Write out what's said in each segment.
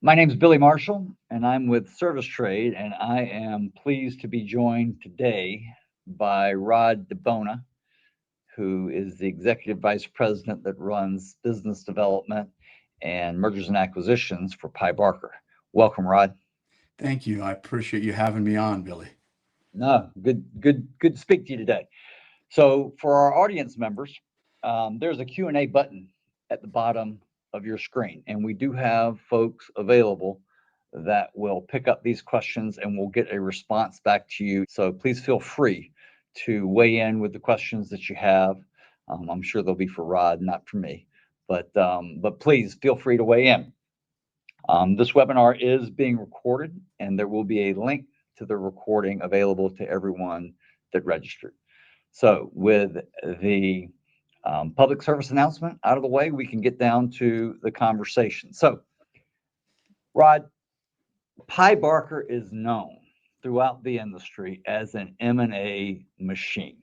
My name is Billy Marshall, and I'm with ServiceTrade, and I am pleased to be joined today by Rod Deona, who is the Executive Vice President that runs business development and mergers and acquisitions for Pye-Barker. Welcome, Rod. Thank you. I appreciate you having me on, Billy. No, good to speak to you today. So, for our audience members, there's a Q&A button at the bottom of your screen, and we do have folks available that will pick up these questions and we'll get a response back to you. So please feel free to weigh in with the questions that you have. I'm sure they'll be for Rod, not for me, but please feel free to weigh in. This webinar is being recorded, and there will be a link to the recording available to everyone that registered. So with the public service announcement out of the way, we can get down to the conversation. So, Rod, Pye-Barker is known throughout the industry as an M&A machine.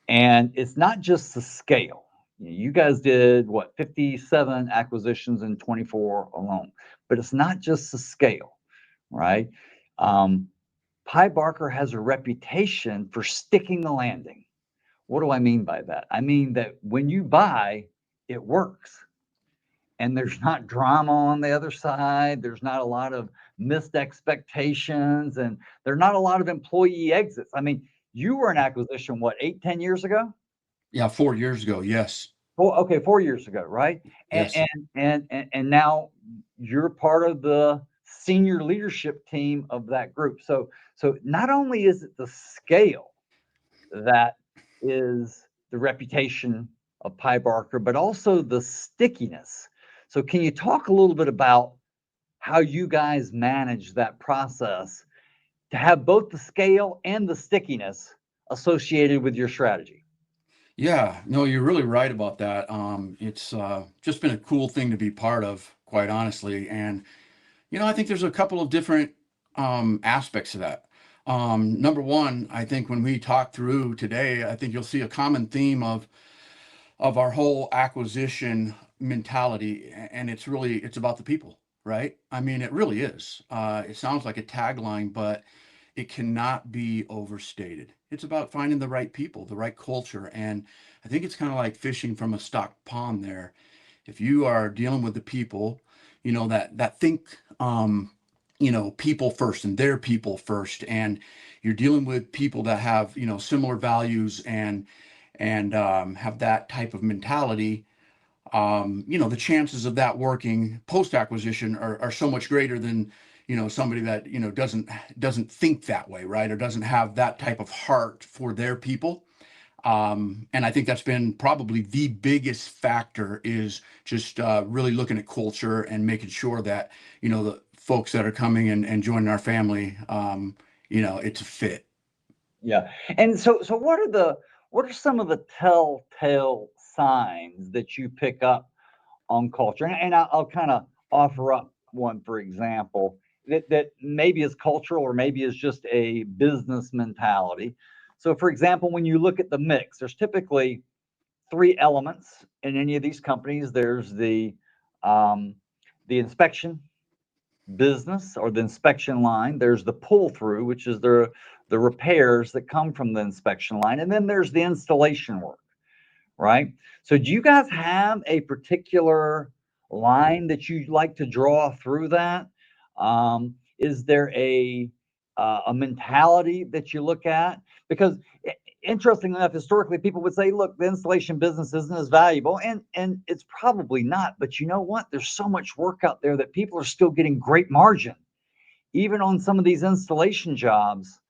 And it's not just the scale. You guys did what, 57 acquisitions in 24 alone, but it's not just the scale, right? Pye-Barker has a reputation for sticking the landing. What do I mean by that? I mean that when you buy, it works. And there's not drama on the other side. There's not a lot of missed expectations, and there are not a lot of employee exits. I mean, you were an acquisition, what, 8, 10 years ago? Yeah, 4 years ago. Yes. Oh, okay, 4 years ago, right? And, Yes. and now you're part of the senior leadership team of that group. So not only is it the scale that is the reputation of Pye-Barker, but also the stickiness. So can you talk a little bit about how you guys manage that process to have both the scale and the stickiness associated with your strategy? Yeah. No, you're really right about that. It's just been a cool thing to be part of, quite honestly. And, I think there's a couple of different aspects to that. Number one, I think when we talk through today, I think you'll see a common theme of our whole acquisition mentality, and it's about the people, right? I mean, it really is. It sounds like a tagline, but it cannot be overstated. It's about finding the right people, the right culture, and I think it's kind of like fishing from a stocked pond there. If you are dealing with the people, that think people first and their people first, and you're dealing with people that have similar values and have that type of mentality, the chances of that working post acquisition are so much greater than somebody that doesn't think that way, right, or doesn't have that type of heart for their people. And I think that's been probably the biggest factor, is just really looking at culture and making sure that the folks that are coming and joining our family, it's a fit. Yeah. And so what are some of the telltale signs that you pick up on culture? And I'll kind of offer up one, for example, that maybe is cultural or maybe is just a business mentality. So, for example, when you look at the mix, there's typically three elements in any of these companies. There's the inspection business or the inspection line. There's the pull through, which is the repairs that come from the inspection line, and then there's the installation work, right? So do you guys have a particular line that you like to draw through that? Is there a mentality that you look at? Because interestingly enough, historically, people would say, look, the installation business isn't as valuable, and it's probably not. But you know what? There's so much work out there that people are still getting great margin, even on some of these installation jobs,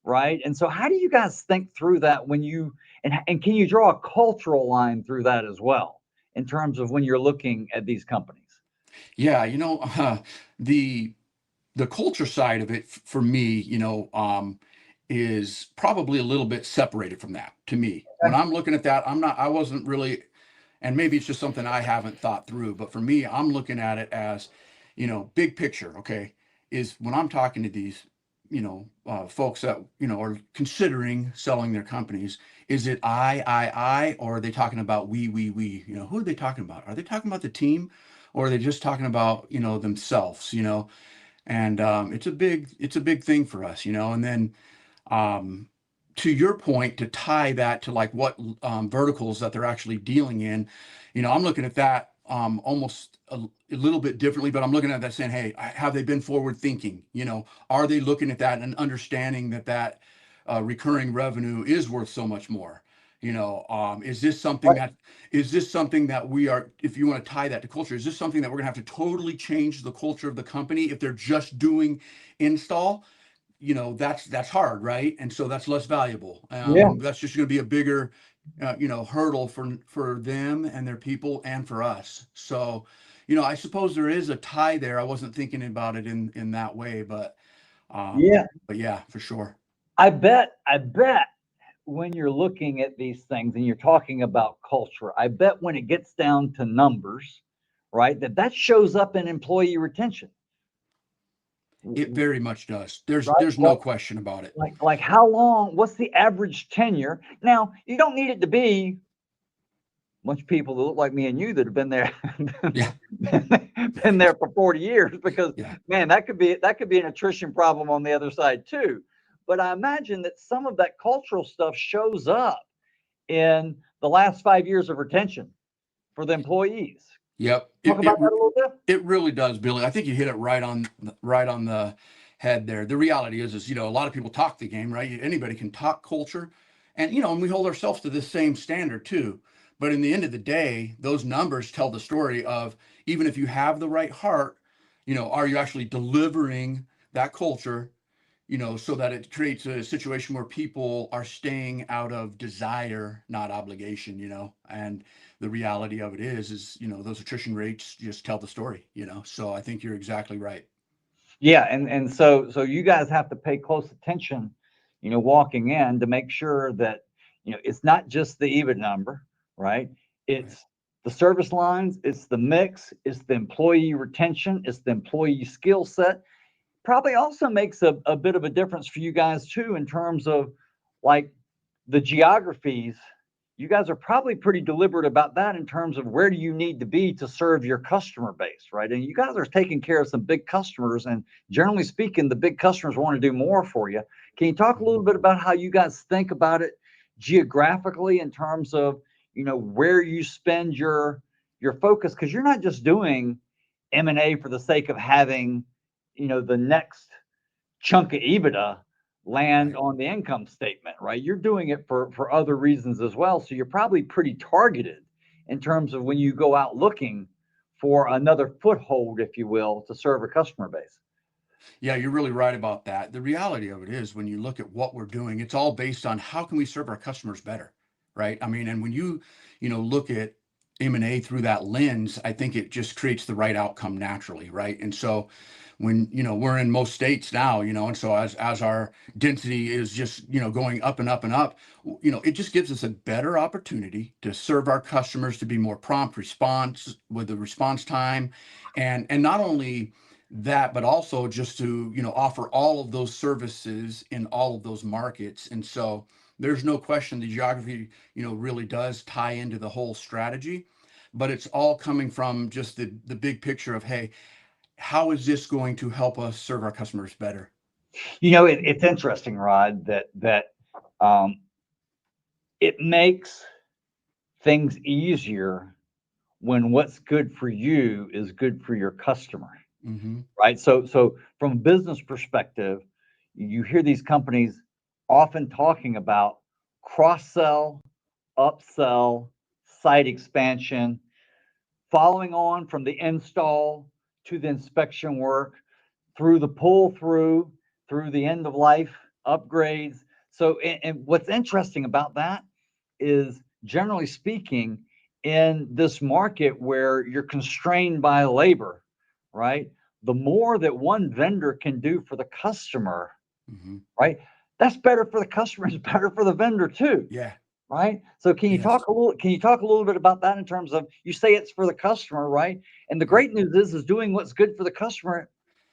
right? And so how do you guys think through that when you and can you draw a cultural line through that as well in terms of when you're looking at these companies? Yeah, the the culture side of it for me, is probably a little bit separated from that to me. When Okay. I'm looking at that, I wasn't really, and maybe it's just something I haven't thought through, but for me, I'm looking at it as, big picture, okay, is when I'm talking to these, folks that, are considering selling their companies, is it I, or are they talking about we, who are they talking about? Are they talking about the team? or are they just talking about, themselves, and it's a big thing for us, and then um, to your point, to tie that to like what verticals that they're actually dealing in, I'm looking at that almost a little bit differently, but I'm looking at that saying, hey, have they been forward thinking? Are they looking at that and understanding that recurring revenue is worth so much more? Is this something Right. that is this something that we are, if you want to tie that to culture, is this something that we're going to have to totally change the culture of the company if they're just doing install? That's hard, right? And so that's less valuable, Yeah. and that's just going to be a bigger hurdle for them and their people and for us. So I suppose there is a tie there. I wasn't thinking about it in that way, Yeah. but yeah, for sure. I bet when you're looking at these things and you're talking about culture, I bet when it gets down to numbers, right, that shows up in employee retention, It very much does. right? There's no question about it. Like how long, what's the average tenure? Now, you don't need it to be a bunch of people that look like me and you that have been there Yeah, been there for 40 years, because yeah. man, that could be an attrition problem on the other side too. But I imagine that some of that cultural stuff shows up in the last 5 years of retention for the employees. Yep. Talk about that a little bit. It really does, Billy. I think you hit it right on the head there. The reality is, a lot of people talk the game, right? Anybody can talk culture, and and we hold ourselves to the same standard too. But in the end of the day, those numbers tell the story of, even if you have the right heart, are you actually delivering that culture, so that it creates a situation where people are staying out of desire, not obligation, and the reality of it is, those attrition rates just tell the story, so I think you're exactly right. Yeah, and so you guys have to pay close attention, walking in to make sure that it's not just the EBIT number, right? Right. It's the service lines, it's the mix, it's the employee retention, it's the employee skill set. Probably also makes a bit of a difference for you guys too, in terms of like the geographies. You guys are probably pretty deliberate about that in terms of where do you need to be to serve your customer base, right? And you guys are taking care of some big customers, and generally speaking, the big customers want to do more for you. Can you talk a little Mhm. bit about how you guys think about it geographically in terms of where you spend your focus? Because you're not just doing M&A for the sake of having the next chunk of EBITDA land Right. on the income statement, right? You're doing it for other reasons as well. So you're probably pretty targeted in terms of when you go out looking for another foothold, if you will, to serve a customer base. Yeah, you're really right about that. The reality of it is, when you look at what we're doing, it's all based on how can we serve our customers better, right? I mean, and when look at M&A through that lens, I think it just creates the right outcome naturally, right? And so when, we're in most states now, and so as our density is just, going up and up and up, it just gives us a better opportunity to serve our customers, to be more prompt response with the response time, and not only that, but also just to offer all of those services in all of those markets. And so there's no question the geography really does tie into the whole strategy, but it's all coming from just the big picture of, hey, how is this going to help us serve our customers better? It's interesting, Rod, that um, it makes things easier when what's good for you is good for your customer, Hmm. right? So from a business perspective, you hear these companies often talking about cross sell, upsell, site expansion, following on from the install to the inspection work, through the pull through the end of life upgrades. So, and what's interesting about that is, generally speaking, in this market where you're constrained by labor, right? The more that one vendor can do for the customer, Hmm. right? That's better for the customer, it's better for the vendor too, Yeah. right? So Yes. can you talk a little bit about that in terms of, you say it's for the customer, right? And the Right. great news is doing what's good for the customer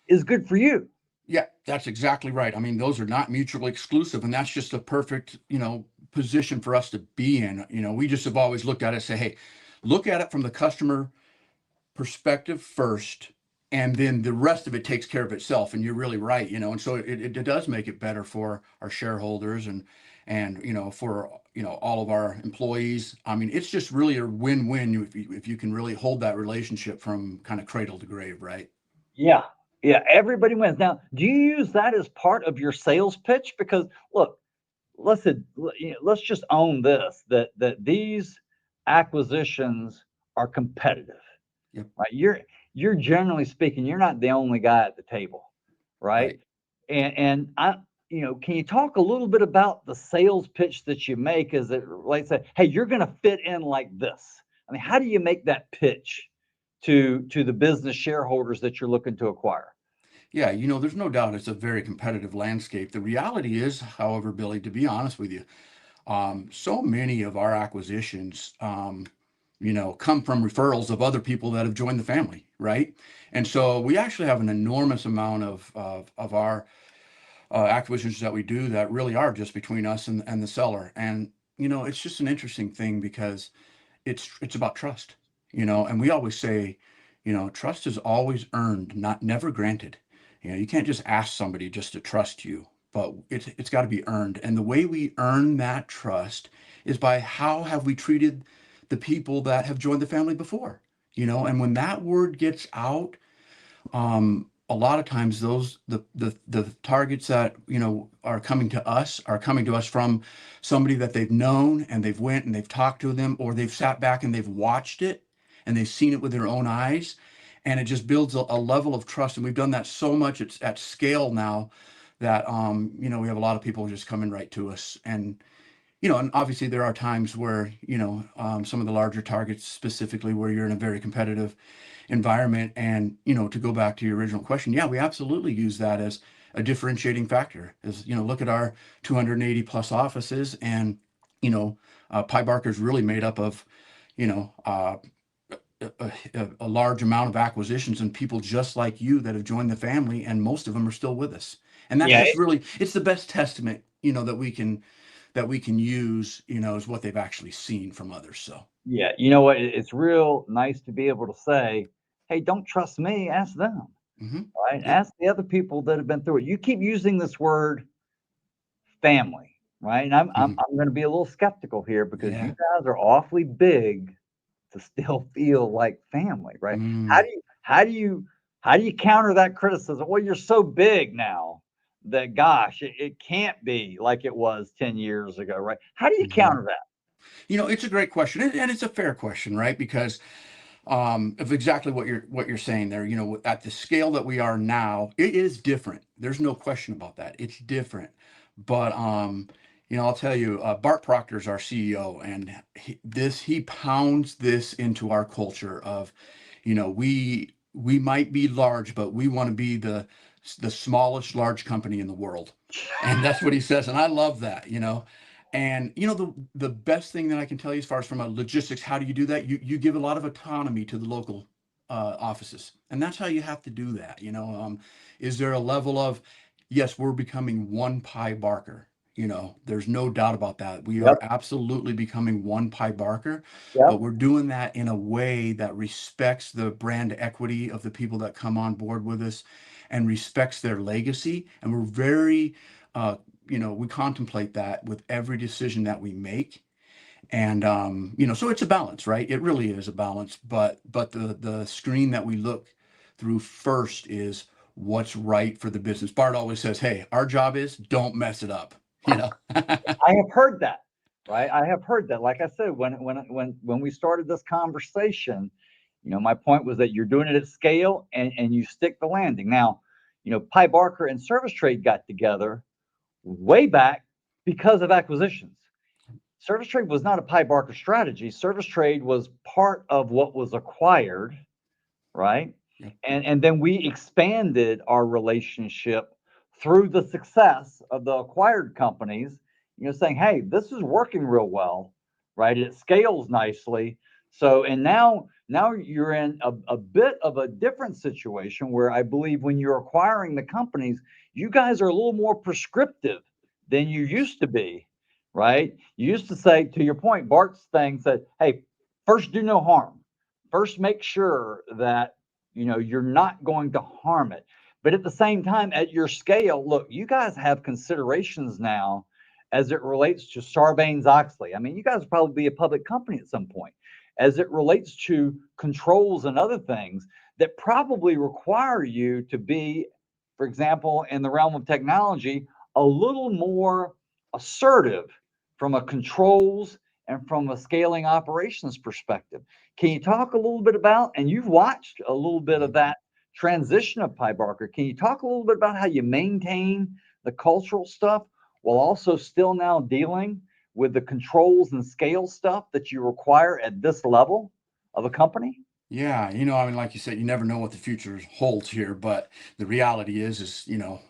is good for you. Yeah, that's exactly right. I mean, those are not mutually exclusive, and that's just a perfect, position for us to be in. We just have always looked at it and say, hey, look at it from the customer perspective first, and then the rest of it takes care of itself. And you're really right, and so it does make it better for our shareholders and for all of our employees. I mean, it's just really a win-win if you can really hold that relationship from kind of cradle to grave, right? Yeah. Yeah. Everybody wins. Now, do you use that as part of your sales pitch? Because look, let's just own this, that these acquisitions are competitive, Yep. right? You're generally speaking, you're not the only guy at the table, right? Right. And can you talk a little bit about the sales pitch that you make as it relates to, hey, you're going to fit in like this? I mean, how do you make that pitch to the business shareholders that you're looking to acquire? Yeah, there's no doubt it's a very competitive landscape. The reality is, however, Billy, to be honest with you, so many of our acquisitions, come from referrals of other people that have joined the family, right? And so we actually have an enormous amount of our acquisitions that we do that really are just between us and the seller. And, it's just an interesting thing because it's about trust, and we always say, trust is always earned, not never granted. You can't just ask somebody just to trust you, but it's got to be earned. And the way we earn that trust is by how have we treated the people that have joined the family before, and when that word gets out, a lot of times the targets that are coming to us from somebody that they've known, and they've went and they've talked to them, or they've sat back and they've watched it and they've seen it with their own eyes, and it just builds a level of trust. And we've done that so much it's at scale now that we have a lot of people just coming right to us. And obviously there are times where, some of the larger targets, specifically where you're in a very competitive environment. And, to go back to your original question, yeah, we absolutely use that as a differentiating factor. As, look at our 280 plus offices, and, Pye-Barker is really made up of, you know, a large amount of acquisitions and people just like you that have joined the family, and most of them are still with us. And that's Yeah, just really, it's the best testament, that we can use, is what they've actually seen from others. So, yeah. You know what? It's real nice to be able to say, hey, don't trust me, ask them, hmm right? yep. Ask the other people that have been through it. You keep using this word family, right? And I'm I'm, hmm I'm going to be a little skeptical here because you Yeah. guys are awfully big to still feel like family, right? How Mm, do you how do you how do you counter that criticism? Well, you're so big now that gosh, it can't be like it was 10 years ago, right? How do you mhm. counter that? It's a great question, and it's a fair question, right? Because of exactly what you're saying there. At the scale that we are now, it is different. There's no question about that. It's different. But I'll tell you, Bart Proctor's our CEO, and he pounds this into our culture of, we might be large, but we want to be the smallest large company in the world. And that's what he says, and I love that. And the best thing that I can tell you, as far as from a logistics, how do you do that? You give a lot of autonomy to the local offices, and that's how you have to do that. Is there a level of, yes, we're becoming one Pye-Barker. There's no doubt about that. We are Yep, absolutely becoming one Pye-Barker, but yep. we're doing that in a way that respects the brand equity of the people that come on board with us, and respects their legacy. And we're very we contemplate that with every decision that we make. And so it's a balance, right? It really is a balance. But the screen that we look through first is what's right for the business. Bart always says, hey, our job is don't mess it up, you know. I have heard that, right? I have heard that. Like I said, when we started this conversation, my point was that you're doing it at scale and you stick the landing. Now, Pye-Barker and ServiceTrade got together way back because of acquisitions. ServiceTrade was not a Pye-Barker strategy. ServiceTrade was part of what was acquired, right? Yep. And then we expanded our relationship through the success of the acquired companies, saying, hey, this is working real well, right? It scales nicely. So, and now you're in a bit of a different situation where I believe when you're acquiring the companies, you guys are a little more prescriptive than you used to be, right? You used to say, to your point, Bart's thing said, hey, first do no harm. first make sure that you're not going to harm it. But at the same time, at your scale, look, you guys have considerations now as it relates to Sarbanes-Oxley. I mean, you guys will probably be a public company at some point, as it relates to controls and other things that probably require you to be, for example, in the realm of technology, a little more assertive from a controls and from a scaling operations perspective. Can you talk a little bit about, and you've watched a little bit of that transition of Pye-Barker, can you talk a little bit about how you maintain the cultural stuff while also still now dealing with the controls and scale stuff that you require at this level of a company? Yeah, I mean, like you said, you never know what the future holds here, but the reality is,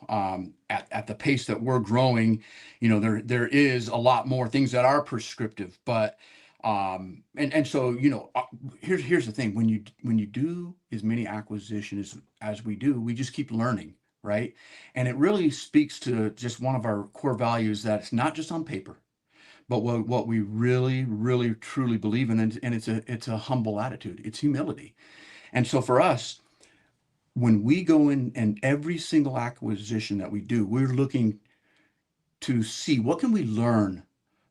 at the pace that we're growing, there is a lot more things that are prescriptive, but and so here's the thing: when you do as many acquisitions as we do, we just keep learning, right? And it really speaks to just one of our core values, that it's not just on paper, but what we really, really, truly believe in, and it's a humble attitude. It's humility. And so for us, when we go in and every single acquisition that we do, we're looking to see what can we learn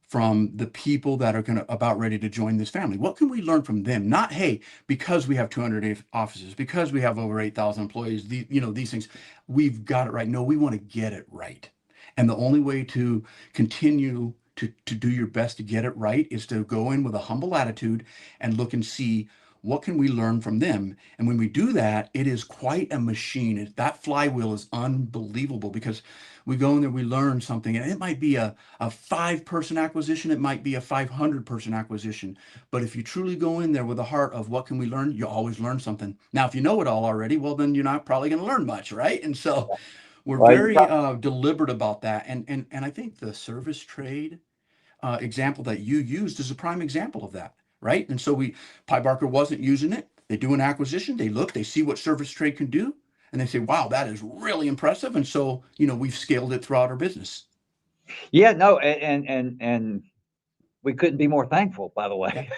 from the people that are about ready to join this family. What can we learn from them? Not, hey, because we have 200 offices, because we have over 8,000 employees, these things, we've got it right. No, we want to get it right. And the only way to continue to do your best to get it right is to go in with a humble attitude and look and see what can we learn from them. And when we do that, it is quite a machine. That flywheel is unbelievable, because we go in there, we learn something, and it might be a 5-person acquisition, it might be a 500-person acquisition. But if you truly go in there with a heart of what can we learn, you always learn something. Now, if you know it all already, well, then you're not probably going to learn much, right? And so we're Right. very deliberate about that. And I think the ServiceTrade example that you used is a prime example of that, right? And so Pye-Barker wasn't using it. They do an acquisition, they look, they see what ServiceTrade can do, and they say, wow, that is really impressive. And so, we've scaled it throughout our business. Yeah, no, and we couldn't be more thankful, by the Yeah. way.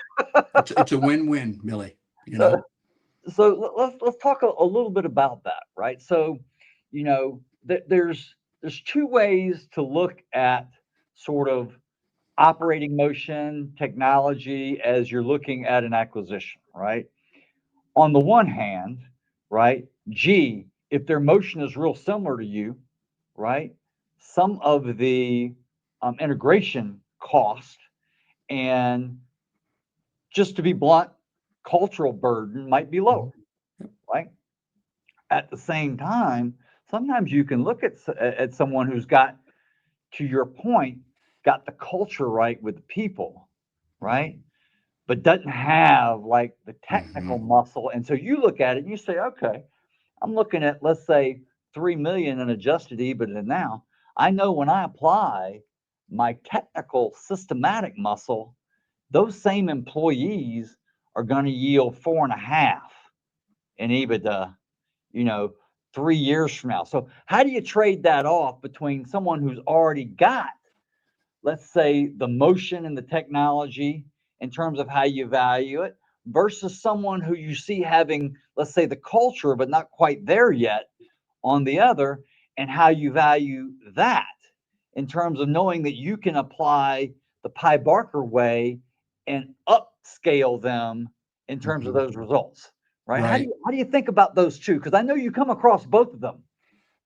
It's a win-win, Millie, So, so let's talk a little bit about that, right? So, there's two ways to look at sort of operating motion technology as you're looking at an acquisition, right? On the one hand, right, gee, if their motion is real similar to you, right, some of the integration cost and, just to be blunt, cultural burden might be lower, right? At the same time, sometimes you can look at someone who's got, to your point, got the culture right with the people, right? But doesn't have like the technical Mm-hmm. muscle. And so you look at it and you say, okay, I'm looking at, let's say, 3 million in adjusted EBITDA now. I know when I apply my technical systematic muscle, those same employees are going to yield 4.5 in EBITDA, you know, 3 years from now. So how do you trade that off between someone who's already got, let's say, the motion and the technology in terms of how you value it, versus someone who you see having, let's say, the culture, but not quite there yet on the other, and how you value that in terms of knowing that you can apply the Pye-Barker way and upscale them in terms of Mm-hmm. those results, right? How do Right. you how do you think about those two? Because I know you come across both of them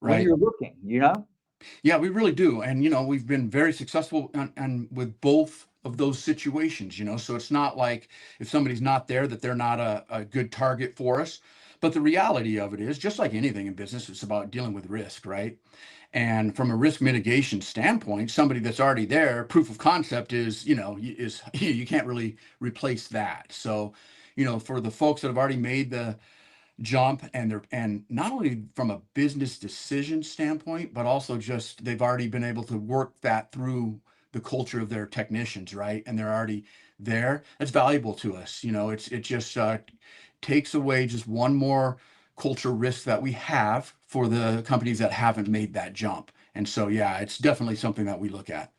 when Right. you're looking, you know? Yeah, we really do. And, we've been very successful and with both of those situations, so it's not like if somebody's not there that they're not a good target for us. But the reality of it is, just like anything in business, it's about dealing with risk, right? And from a risk mitigation standpoint, somebody that's already there, proof of concept is, you can't really replace that. So, for the folks that have already made the jump, and not only from a business decision standpoint, but also just they've already been able to work that through the culture of their technicians, right? And they're already there. That's valuable to us. It just takes away just one more culture risk that we have for the companies that haven't made that jump. And so, yeah, it's definitely something that we look at.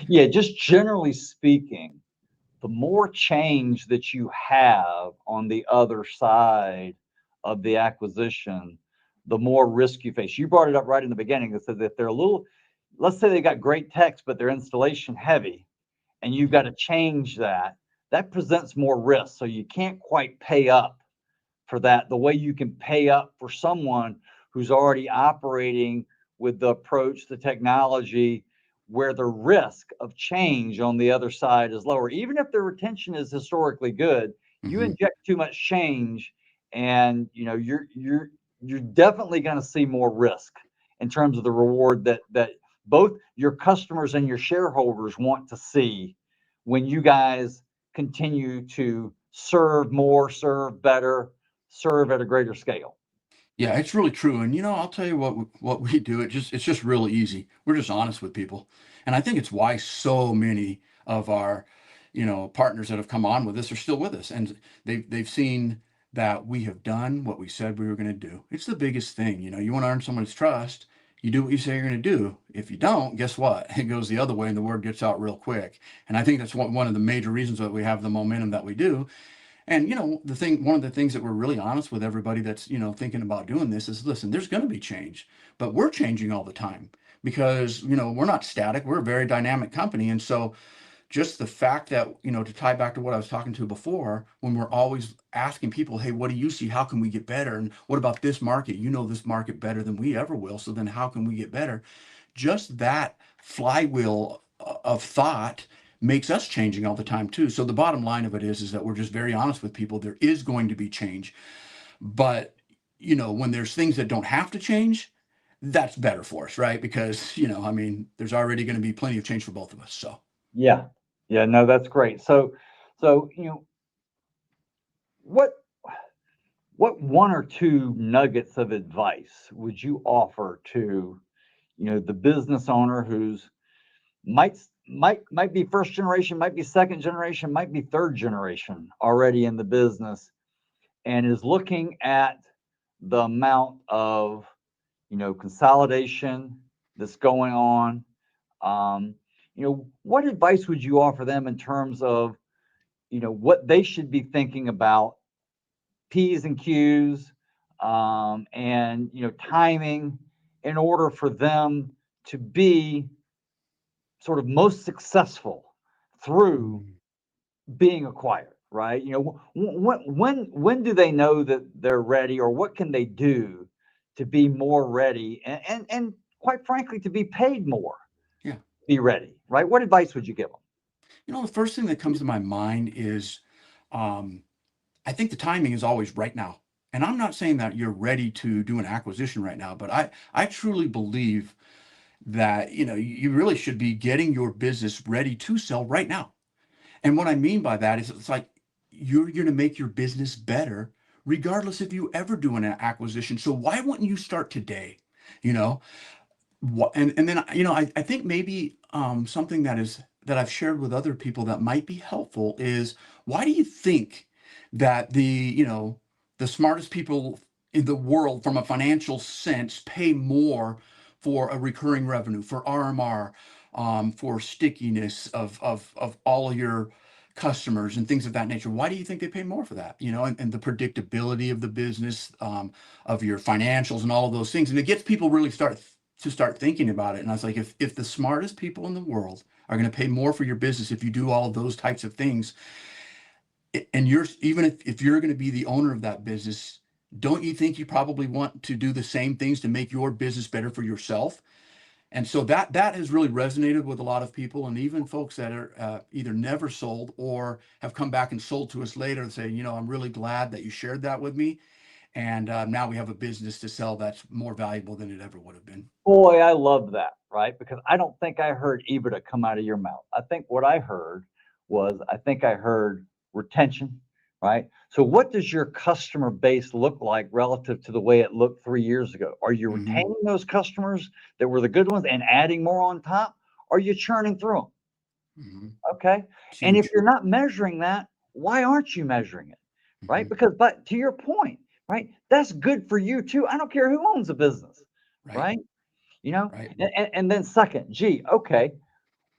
Yeah, just generally speaking, the more change that you have on the other side of the acquisition, the more risk you face. You brought it up right in the beginning that says if they're a little, let's say they got great techs, but they're installation heavy, and you've got to change that, that presents more risk. So you can't quite pay up for that the way you can pay up for someone who's already operating with the approach, the technology, where the risk of change on the other side is lower. Even if the retention is historically good, you Hmm. inject too much change, and you're definitely going to see more risk in terms of the reward that both your customers and your shareholders want to see when you guys continue to serve more, serve better, serve at a greater scale. Yeah, it's really true. And I'll tell you what we do. It's just really easy. We're just honest with people. And I think it's why so many of our, partners that have come on with us are still with us. And they've seen that we have done what we said we were going to do. It's the biggest thing. You want to earn someone's trust, you do what you say you're going to do. If you don't, guess what? It goes the other way and the word gets out real quick. And I think that's one of the major reasons that we have the momentum that we do. And one of the things that we're really honest with everybody that's thinking about doing this is, listen, there's going to be change, but we're changing all the time because we're not static. We're a very dynamic company, and so just the fact that to tie back to what I was talking to before, when we're always asking people, hey, what do you see? How can we get better? And what about this market? You know this market better than we ever will. So then how can we get better? Just that flywheel of thought makes us changing all the time too. So the bottom line of it is that we're just very honest with people. There is going to be change, but when there's things that don't have to change, that's better for us, right? Because I mean, there's already going to be plenty of change for both of us. So Yeah. Yeah, no, that's great. So what what one or two nuggets of advice would you offer to, the business owner who's might be first generation, might be second generation, might be third generation already in the business, and is looking at the amount of consolidation that's going on. What advice would you offer them in terms of what they should be thinking about, P's and Q's, and timing, in order for them to be sort of most successful through mm, being acquired, right? When do they know that they're ready, or what can they do to be more ready, and quite frankly, to be paid more, yeah, be ready, right? What advice would you give them? the first thing that comes to my mind is, um, I think the timing is always right now. And I'm not saying that you're ready to do an acquisition right now, but I truly believe that you really should be getting your business ready to sell right now. And what I mean by that is it's like you're going to make your business better regardless if you ever do an acquisition. So why wouldn't you start today? You know, and then I think maybe something that I've shared with other people that might be helpful is, why do you think that the smartest people in the world from a financial sense pay more for a recurring revenue, for RMR, for stickiness of all of your customers and things of that nature? Why do you think they pay more for that? And the predictability of the business, of your financials and all of those things. And it gets people really start thinking about it. And I was like, if the smartest people in the world are going to pay more for your business if you do all of those types of things, and you're, even if you're going to be the owner of that business, don't you think you probably want to do the same things to make your business better for yourself? And so that has really resonated with a lot of people, and even folks that are either never sold or have come back and sold to us later and say, I'm really glad that you shared that with me. And now we have a business to sell that's more valuable than it ever would have been. Boy, I love that, right? Because I don't think I heard EBITDA come out of your mouth. I think what I heard was, I think I heard retention, right? So what does your customer base look like relative to the way it looked 3 years ago? Are you Hmm. retaining those customers that were the good ones and adding more on top? Or are you churning through them? Hmm. Okay. It's And if huge. you're not measuring that, why aren't you measuring it? Right? Hmm. Because, but to your point, right, that's good for you too. I don't care who owns a business, Right. right? You know, Right. and then second, gee, okay,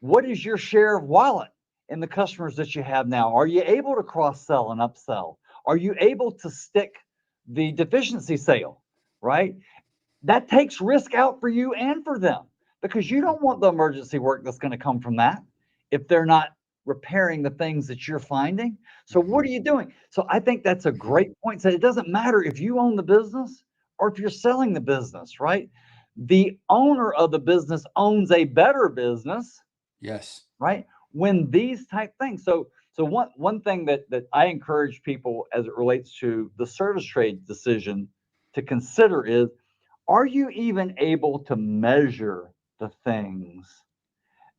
what is your share of wallet in the customers that you have now? Are you able to cross-sell and upsell? Are you able to stick the deficiency sale, right? That takes risk out for you and for them, because you don't want the emergency work that's going to come from that if they're not repairing the things that you're finding. So what are you doing? So I think that's a great point. So it doesn't matter if you own the business or if you're selling the business, right? The owner of the business owns a better business, Yes. right? When these type things. So one thing that I encourage people as it relates to the ServiceTrade decision to consider is, are you even able to measure the things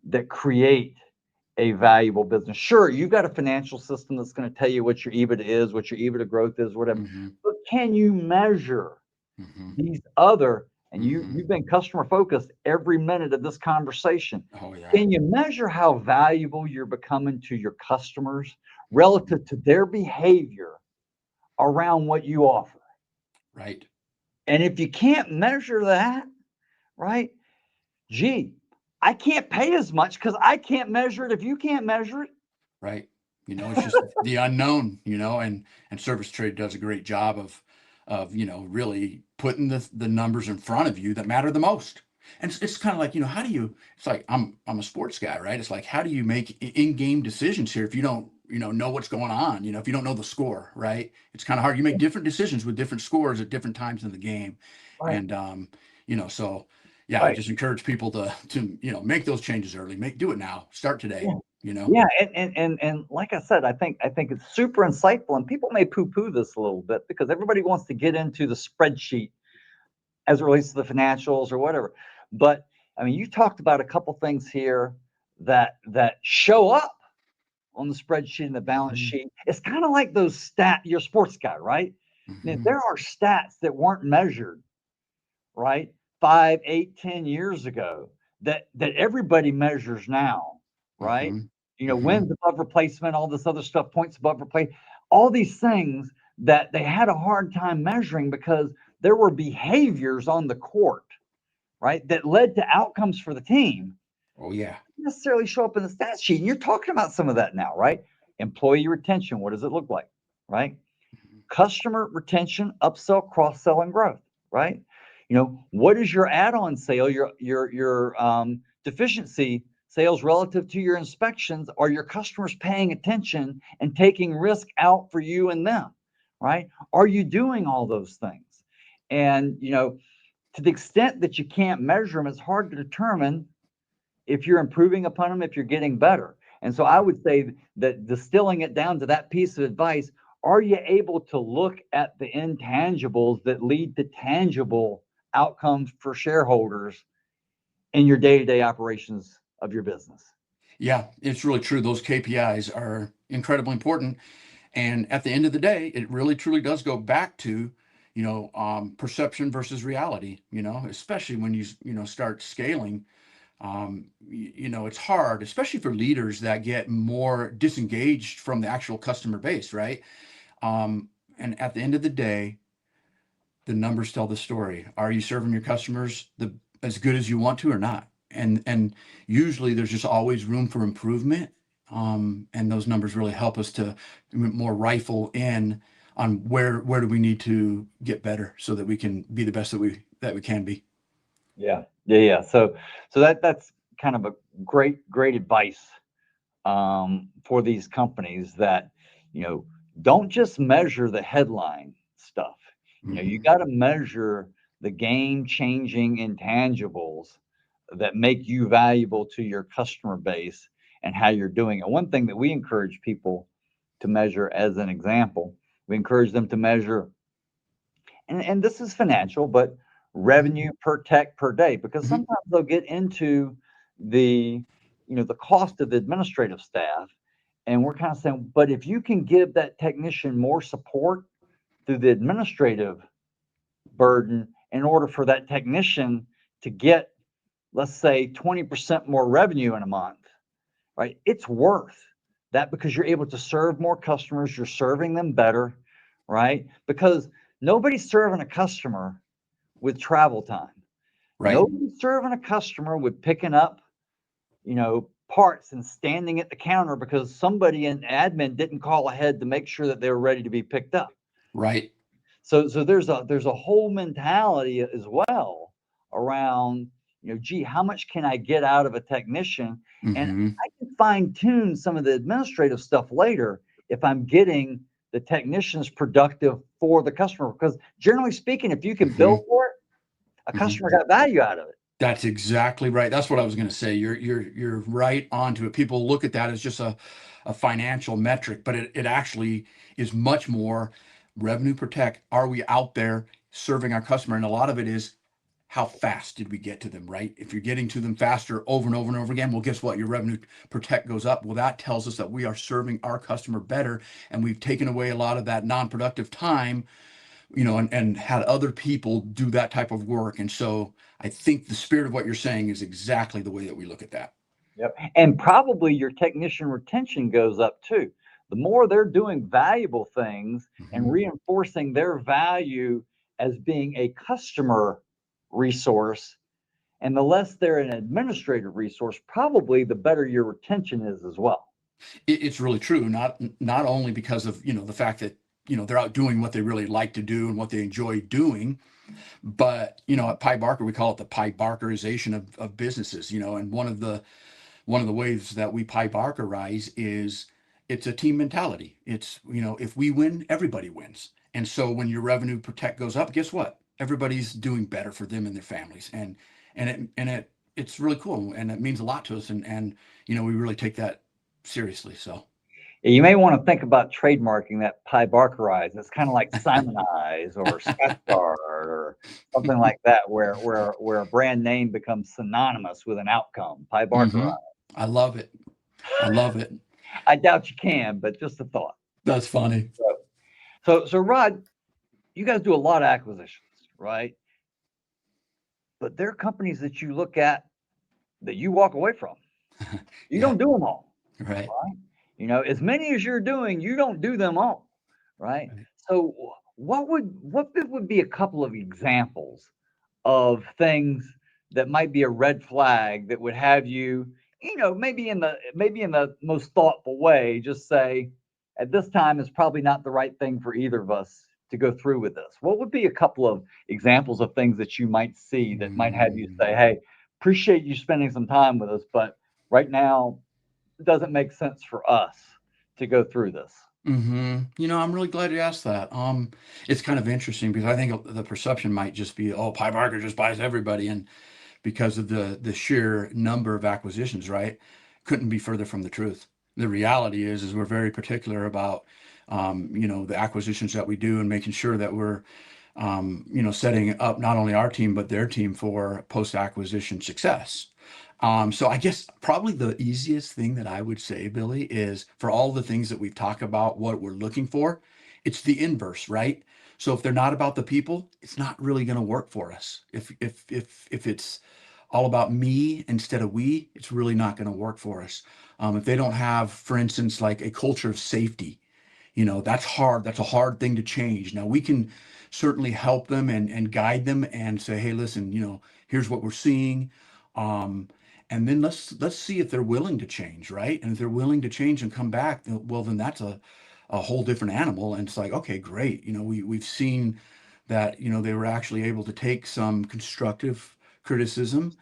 that create a valuable business? Sure, you've got a financial system that's going to tell you what your EBITDA is, what your EBITDA growth is, whatever. Mm-hmm. But can you measure Mm-hmm. these other, and Mm-hmm. you've been customer focused every minute of this conversation. Oh yeah. Can you measure how valuable you're becoming to your customers relative to their behavior around what you offer? Right. And if you can't measure that, right? Gee, I can't pay as much because I can't measure it if you can't measure it. Right. It's just the unknown, and ServiceTrade does a great job of, really putting the numbers in front of you that matter the most. And it's kind of like, how do you, it's like, I'm a sports guy, right? It's like, how do you make in-game decisions here if you don't, know what's going on, if you don't know the score, right? It's kind of hard. You make different decisions with different scores at different times in the game. Right. And, so yeah, I Right. just encourage people to, make those changes early, do it now, start today, Yeah. Yeah, and like I said, I think it's super insightful, and people may poo-poo this a little bit because everybody wants to get into the spreadsheet as it relates to the financials or whatever. But I mean, you talked about a couple things here that show up on the spreadsheet and the balance Mhm. sheet. It's kind of like those you're a sports guy, right? Now, Mhm. there are stats that weren't measured, right? 5, 8, 10 years ago that everybody measures now, right? Mhm. Wins Mhm. above replacement, all this other stuff, points above replacement, all these things that they had a hard time measuring because there were behaviors on the court, right, that led to outcomes for the team Oh yeah. necessarily show up in the stats sheet. And you're talking about some of that now, right? Employee retention, what does it look like, right? Mhm. Customer retention, upsell, cross sell, and growth, right? What is your add-on sale, your deficiency sales relative to your inspections? Are your customers paying attention and taking risk out for you and them, right? Are you doing all those things? And to the extent that you can't measure them, it's hard to determine if you're improving upon them, if you're getting better. And so I would say that distilling it down to that piece of advice, are you able to look at the intangibles that lead to tangible outcomes for shareholders in your day-to-day operations of your business? Yeah, it's really true. Those KPIs are incredibly important. And at the end of the day, it really truly does go back to, perception versus reality, especially when you start scaling. It's hard, especially for leaders that get more disengaged from the actual customer base, right? And at the end of the day, the numbers tell the story. Are you serving your customers as good as you want to or not? And usually there's just always room for improvement. And those numbers really help us to more rifle in on where do we need to get better so that we can be the best that we can be. Yeah. So that's kind of a great advice for these companies that you know don't just measure the headline stuff. You Hmm. got to measure the game changing intangibles that make you valuable to your customer base and how you're doing it. One thing that we encourage people to measure, as an example, we encourage them to measure, and this is financial, but revenue per tech per day, because Hmm. sometimes they'll get into the the cost of the administrative staff, and we're kind of saying, but if you can give that technician more support through the administrative burden in order for that technician to get, let's say, 20% more revenue in a month, right? It's worth that because you're able to serve more customers, you're serving them better, right? Because nobody's serving a customer with travel time. Right. Nobody's serving a customer with picking up, you know, parts and standing at the counter because somebody in admin didn't call ahead to make sure that they were ready to be picked up. Right. So there's a whole mentality as well around, gee, how much can I get out of a technician? And Mm-hmm. I can fine tune some of the administrative stuff later if I'm getting the technicians productive for the customer. Because generally speaking, if you can Mm-hmm. bill for it, a Mm-hmm. customer got value out of it. That's exactly right. That's what I was going to say. You're right onto it. People look at that as just a financial metric, but it actually is much more revenue protect. Are we out there serving our customer? And a lot of it is how fast did we get to them, right? If you're getting to them faster over and over and over again, well, guess what? Your revenue protect goes up. Well, that tells us that we are serving our customer better, and we've taken away a lot of that non-productive time, and had other people do that type of work. And so I think the spirit of what you're saying is exactly the way that we look at that. Yep. And probably your technician retention goes up too. The more they're doing valuable things and Mm-hmm. reinforcing their value as being a customer resource, and the less they're an administrative resource, probably the better your retention is as well. It's really true. Not only because of the fact that they're out doing what they really like to do and what they enjoy doing, but at Pye-Barker we call it the Pye-Barkerization of businesses. And one of the ways that we Pye-Barkerize is it's a team mentality. It's if we win, everybody wins. And so when your revenue protect goes up, guess what? Everybody's doing better for them and their families, it's really cool, and it means a lot to us, and we really take that seriously. So You may want to think about trademarking that Pye-Barkerize. It's kind of like Simonize or Scotchgard or something like that, where a brand name becomes synonymous with an outcome. hmm Pye-Barkerize. I love it. I love it. I doubt you can, but just a thought. That's funny. So Rod, you guys do a lot of acquisitions, right? But there are companies that you look at that you walk away from. You Yeah. don't do them all, Right. right? As many as you're doing, you don't do them all, right? Right. So what would be a couple of examples of things that might be a red flag that would have you, maybe in the most thoughtful way, just say, at this time it's probably not the right thing for either of us to go through with this. What would be a couple of examples of things that you might see that might have you say, Mm. hey, appreciate you spending some time with us, but right now it doesn't make sense for us to go through this? I'm really glad you asked that. It's kind of interesting because I think the perception might just be, oh, Pye-Barker just buys everybody, and because of the sheer number of acquisitions, right? Couldn't be further from the truth. The reality is we're very particular about, the acquisitions that we do and making sure that we're, setting up not only our team but their team for post-acquisition success. So I guess probably the easiest thing that I would say, Billy, is for all the things that we've talked about, what we're looking for, it's the inverse, right? So if they're not about the people, it's not really going to work for us. If it's all about me instead of we, it's really not going to work for us. If they don't have, for instance, like a culture of safety, that's hard. That's a hard thing to change. Now we can certainly help them and guide them and say, hey, listen, here's what we're seeing. Um, and then let's see if they're willing to change, right? And if they're willing to change and come back, well, then that's a whole different animal. And it's like, okay, great. We've seen that, they were actually able to take some constructive criticism,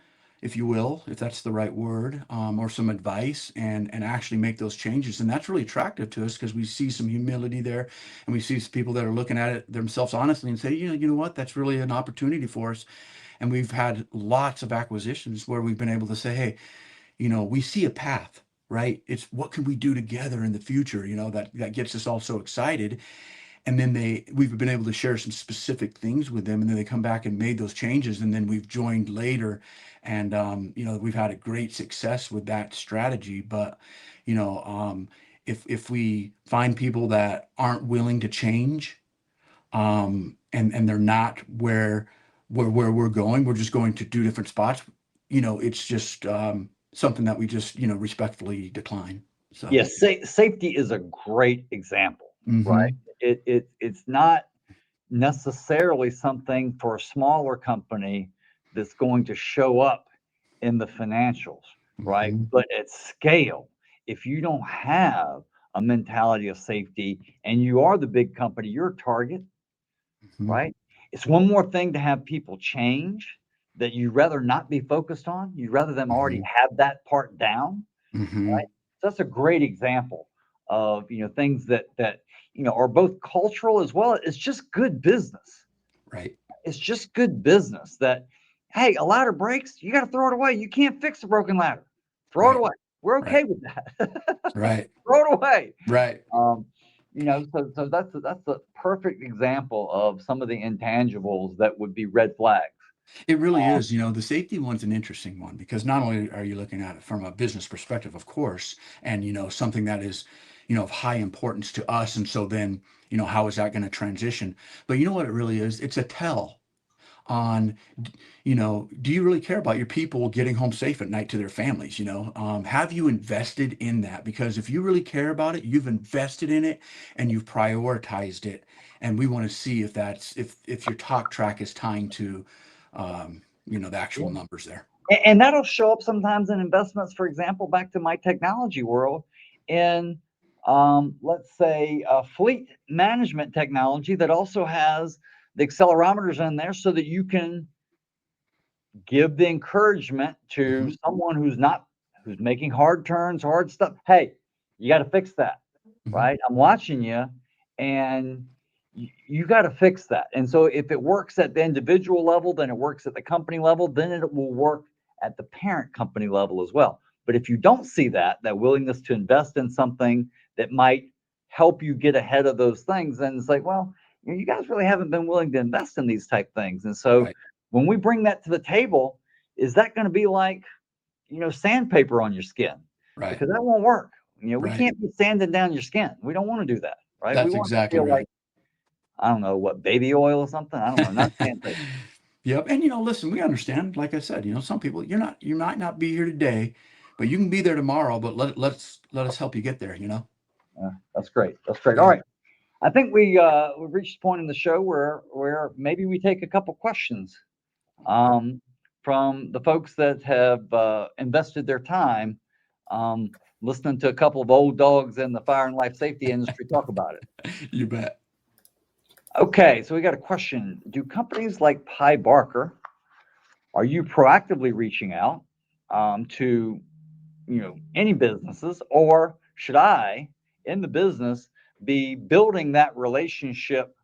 if you will, if that's the right word, or some advice, and actually make those changes. And that's really attractive to us because we see some humility there, and we see some people that are looking at it themselves honestly and say, you know what, that's really an opportunity for us. And we've had lots of acquisitions where we've been able to say, hey, we see a path, right? It's what can we do together in the future, that gets us all so excited. And then we've been able to share some specific things with them, and then they come back and made those changes, and then we've joined later, and we've had a great success with that strategy. But if we find people that aren't willing to change, and they're not where we're going, we're just going to do different spots, it's just something that we just respectfully decline. So Yes, safety is a great example, right? hmm It's not necessarily something for a smaller company that's going to show up in the financials, right? Mhm. But at scale, if you don't have a mentality of safety and you are the big company, you're a target, Mhm. right? It's one more thing to have people change that you'd rather not be focused on. You'd rather them already Mhm. have that part down, right? Mhm. So that's a great example of things that are both cultural as well. It's just good business. Right. It's just good business that, hey, a ladder breaks, you got to throw it away. You can't fix a broken ladder. Throw it Right. away. We're Right. okay with that. Right. Throw it away. Right. Um, so that's a perfect example of some of the intangibles that would be red flags. It really Um, is. The safety one's an interesting one because not only are you looking at it from a business perspective, of course, and something that is, of high importance to us. And so then, how is that going to transition? But you know what it really is? It's a tell on, do you really care about your people getting home safe at night to their families? Have you invested in that? Because if you really care about it, you've invested in it and you've prioritized it. And we want to see if your talk track is tying to, the actual numbers there. and that'll show up sometimes in investments. For example, back to my technology world, in let's say fleet management technology that also has the accelerometers in there so that you can give the encouragement to Hmm. someone who's making hard turns, hard stuff. Hey, you got to fix that, Hmm. right? I'm watching you, and you got to fix that. And so, if it works at the individual level, then it works at the company level. Then it will work at the parent company level as well. But if you don't see that willingness to invest in something that might help you get ahead of those things, then it's like, well, you guys really haven't been willing to invest in these type things. And so Right. when we bring that to the table, is that going to be like, sandpaper on your skin? Right. Because that won't work. We Right. can't be sanding down your skin. We don't want to do that, right? We That's want it to exactly feel like, right. I don't know, what, baby oil or something? I don't know, not sandpaper. Yep. And listen, we understand, like I said, some people you might not be here today, but you can be there tomorrow, but let us help you get there. That's great. That's great. All Yeah. right. I think we've reached a point in the show where maybe we take a couple questions um, from the folks that have invested their time um, listening to a couple of old dogs in the fire and life safety industry talk about it. You bet. Okay, so we got a question. Do companies like Pye-Barker, are you proactively reaching out to any businesses, or should I, in the business, be building that relationship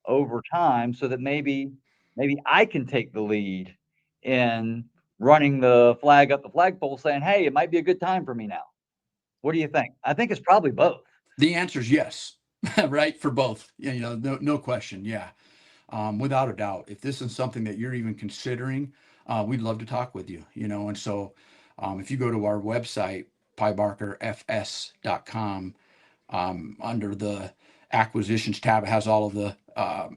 over time so that maybe I can take the lead in running the flag up the flagpole, saying, "Hey, it might be a good time for me now." What do you think? I think it's probably both. The answer is yes, right? For both. Yeah, no question. Yeah. Without a doubt. If this is something that you're even considering, we'd love to talk with you, And so if you go to our website, piebarkerfs.com, under the acquisitions tab, it has all of the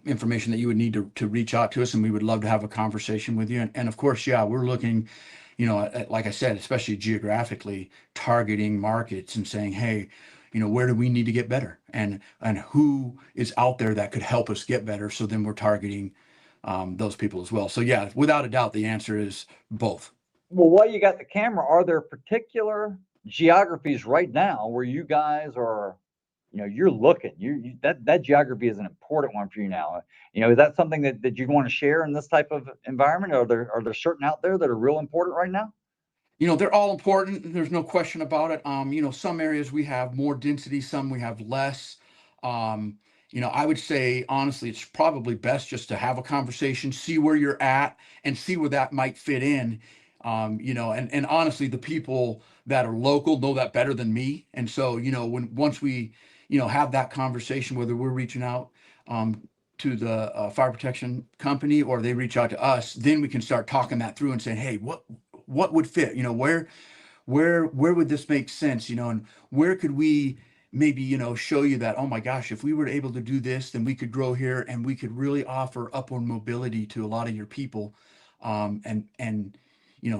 information that you would need to reach out to us, and we would love to have a conversation with you. And of course, yeah, we're looking, like I said, especially geographically targeting markets and saying, hey, where do we need to get better, and who is out there that could help us get better. So then we're targeting those people as well. So yeah, without a doubt, the answer is both. Well, while you got the camera, are there particular geographies right now where you guys are, you're looking, that geography is an important one for you now. Is that something that you'd want to share in this type of environment? Are there certain out there that are real important right now? They're all important. There's no question about it. Some areas we have more density, some we have less. Um, I would say honestly, it's probably best just to have a conversation, see where you're at, and see where that might fit in. And honestly, the people that are local know that better than me. And so, once we, have that conversation, whether we're reaching out to the fire protection company or they reach out to us, then we can start talking that through and saying, hey, what would fit, where would this make sense, and where could we maybe show you that, oh my gosh, if we were able to do this, then we could grow here and we could really offer upward mobility to a lot of your people, and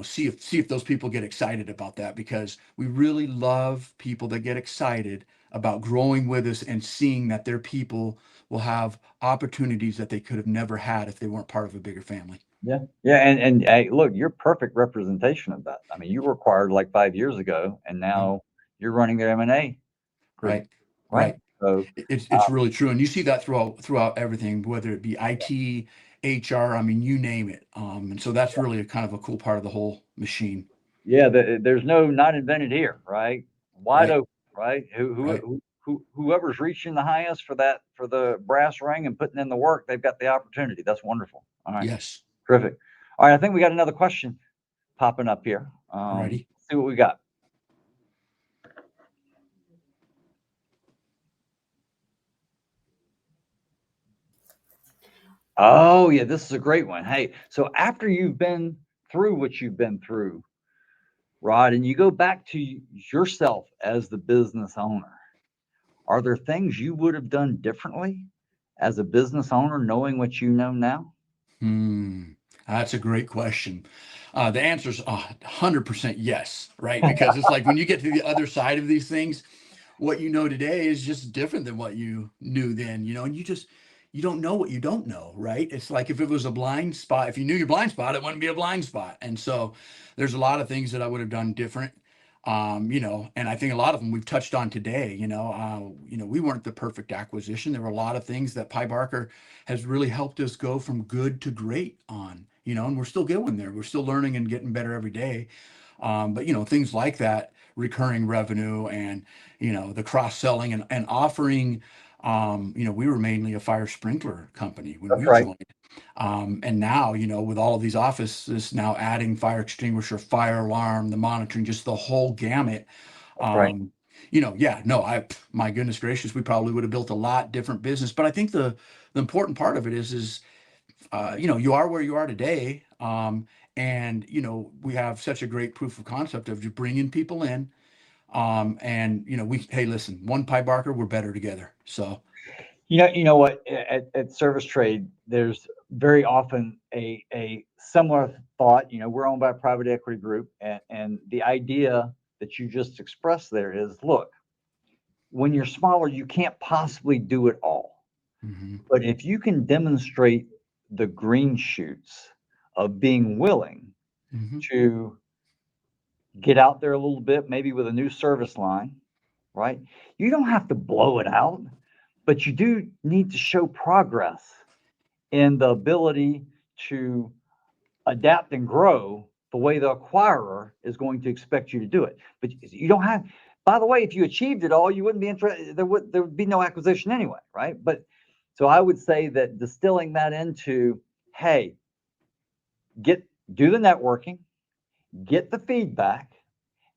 see if those people get excited about that, because we really love people that get excited about growing with us and seeing that their people will have opportunities that they could have never had if they weren't part of a bigger family. Yeah. Yeah. And hey, look, you're perfect representation of that. I mean, you were acquired like 5 years ago, and Right. now you're running their M&A group, Right. right? Right. So, It's really true, and you see that throughout everything, whether it be IT, HR. I mean, you name it. And so that's really a kind of a cool part of the whole machine. yeah, there's no not invented here, right? Wide Right. open, right? Right. Whoever's reaching the highest for that for the brass ring and putting in the work, they've got the opportunity. That's wonderful. All right, Yes. terrific. All right, I think we got another question popping up here. Ready. See what we got. Oh yeah, this is a great one. Hey, so after you've been through what you've been through, Rod, and you go back to yourself as the business owner, are there things you would have done differently as a business owner, knowing what you know now? Hmm. That's a great question. The answer is 100% yes, right? Because it's like when you get to the other side of these things, what you know today is just different than what you knew then, and you don't know what you don't know, right? It's like if it was a blind spot, if you knew your blind spot, it wouldn't be a blind spot. And so there's a lot of things that I would have done different. And I think a lot of them we've touched on today. We weren't the perfect acquisition. There were a lot of things that Pye-Barker has really helped us go from good to great on, and we're still going there. We're still learning and getting better every day. But things like that, recurring revenue and, the cross selling and offering, we were mainly a fire sprinkler company when That's we right. joined. And now, with all of these offices now adding fire extinguisher, fire alarm, the monitoring, just the whole gamut. That's right. Yeah, no, my goodness gracious, we probably would have built a lot different business. But I think the important part of it is you are where you are today. And we have such a great proof of concept of just bringing people in. And hey, listen, one Pye-Barker, we're better together. So You know what? At ServiceTrade, there's very often a similar thought. We're owned by a private equity group, and the idea that you just expressed there is, look, when you're smaller, you can't possibly do it all. mhm, But if you can demonstrate the green shoots of being willing mhm, to get out there a little bit, maybe with a new service line, right? You don't have to blow it out, but you do need to show progress in the ability to adapt and grow the way the acquirer is going to expect you to do it. But you don't have, by the way, if you achieved it all, you wouldn't be interested, there would be no acquisition anyway, right? But so I would say that distilling that into, hey, get do the networking, get the feedback,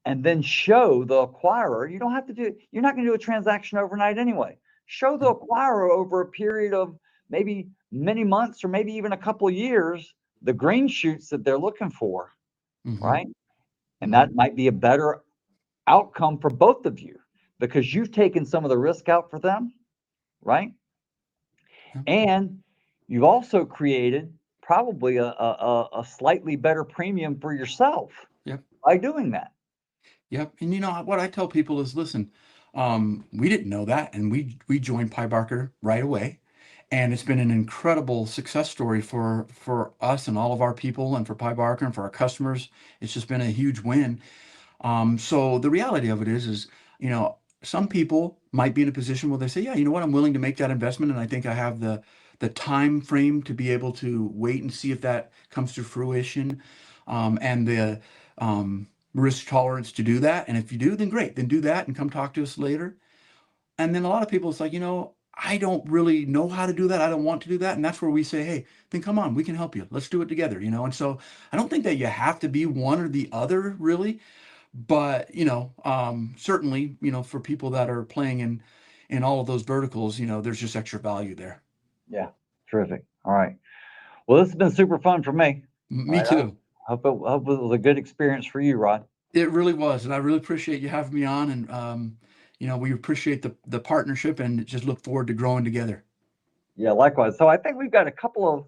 and then show the acquirer. You're not going to do a transaction overnight anyway. Show the acquirer over a period of maybe many months or maybe even a couple of years the green shoots that they're looking for, mhm, right? And mhm, that might be a better outcome for both of you because you've taken some of the risk out for them, right? yeah, And you've also created probably a slightly better premium for yourself yep, by doing that. yep. And what I tell people is, listen, we didn't know that, and we joined Pye-Barker right away. And it's been an incredible success story for us and all of our people and for Pye-Barker and for our customers. It's just been a huge win. So the reality of it is, you know, some people might be in a position where they say, yeah, you know what, I'm willing to make that investment, and I think I have the time frame to be able to wait and see if that comes to fruition, and the risk tolerance to do that. And if you do, then great, then do that and come talk to us later. And then a lot of people, it's like, I don't really know how to do that. I don't want to do that. And that's where we say, hey, then come on, we can help you. Let's do it together. And so I don't think that you have to be one or the other, really. But, certainly, for people that are playing in all of those verticals, there's just extra value there. Yeah, terrific. All right. Well, this has been super fun for me. All Me right. too. Hope it was a good experience for you, Rod. It really was. And I really appreciate you having me on. And, we appreciate the partnership and just look forward to growing together. Yeah, likewise. So I think we've got a couple of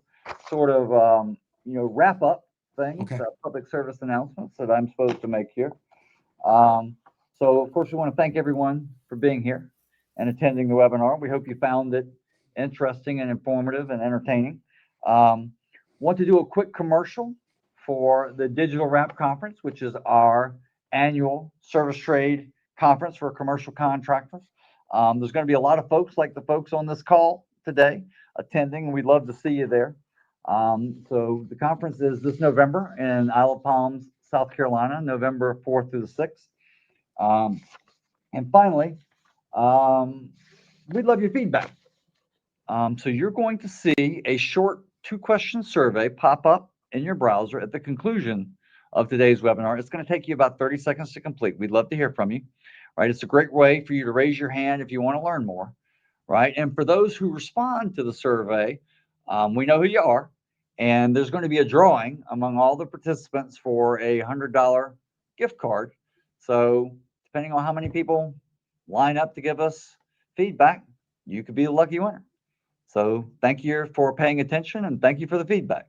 sort of wrap up things, Okay. public service announcements that I'm supposed to make here. Um, so of course we want to thank everyone for being here and attending the webinar. We hope you found it interesting and informative and entertaining. Um, Want to do a quick commercial for the Digital Wrap Conference, which is our annual ServiceTrade conference for commercial contractors. There's going to be a lot of folks like the folks on this call today attending, and we'd love to see you there. So the conference is this November in Isle of Palms, South Carolina, November 4th through the 6th. And finally, we'd love your feedback. So you're going to see a short 2-question survey pop up in your browser at the conclusion of today's webinar. It's going to take you about 30 seconds to complete. We'd love to hear from you, right? It's a great way for you to raise your hand if you want to learn more, right? And for those who respond to the survey, we know who you are, and there's going to be a drawing among all the participants for a $100 gift card. So depending on how many people line up to give us feedback, you could be the lucky winner. So thank you for paying attention, and thank you for the feedback.